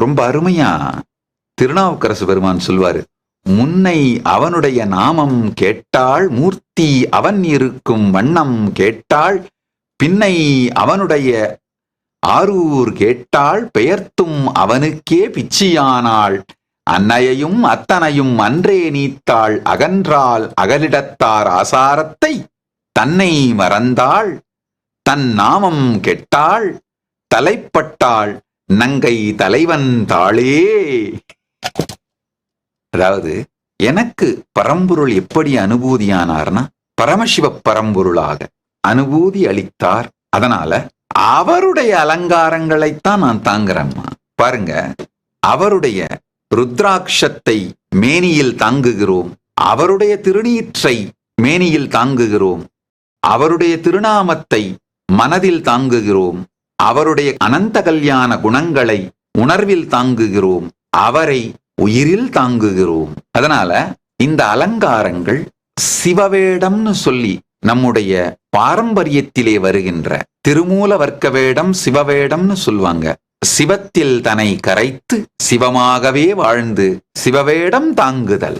ரொம்ப அருமையா திருநாவுக்கரசு பெருமான் சொல்வாரு, முன்னை அவனுடைய நாமம் கேட்டாள் மூர்த்தி அவன் இருக்கும் வண்ணம் கேட்டாள், பின்னை அவனுடைய ஆரூர் கேட்டாள் பெயர்த்தும் அவனுக்கே பிச்சியானாள், அன்னையையும் அத்தனையும் அன்றே நீத்தாள் அகன்றாள் அகலிடத்தார் ஆசாரத்தை, தன்னை மறந்தாள் தன் நாமம் கெட்டாள் தலைப்பட்டாள் நங்கை தலைவன் தாளே. அதாவது எனக்கு பரம்பொருள் எப்படி அனுபூதியானார்னா, பரமசிவ பரம்பொருளாக அனுபூதி அளித்தார். அதனால அவருடைய அலங்காரங்களைத்தான் நான் தாங்குறேம்மா. பாருங்க, அவருடைய ருத்ராட்சத்தை மேனியில் தாங்குகிறோம், அவருடைய திருநீற்றை மேனியில் தாங்குகிறோம், அவருடைய திருநாமத்தை மனதில் தாங்குகிறோம், அவருடைய அனந்த கல்யாண குணங்களை உணர்வில் தாங்குகிறோம், அவரை உயிரில் தாங்குகிறோம். அதனால இந்த அலங்காரங்கள் சிவவேடம்னு சொல்லி நம்முடைய பாரம்பரியத்திலே வருகின்ற திருமூல வர்க்க வேடம் சிவவேடம்னு சொல்லுவாங்க. சிவத்தில் தன்னை கரைத்து சிவமாகவே வாழ்ந்து சிவவேடம் தாங்குதல்.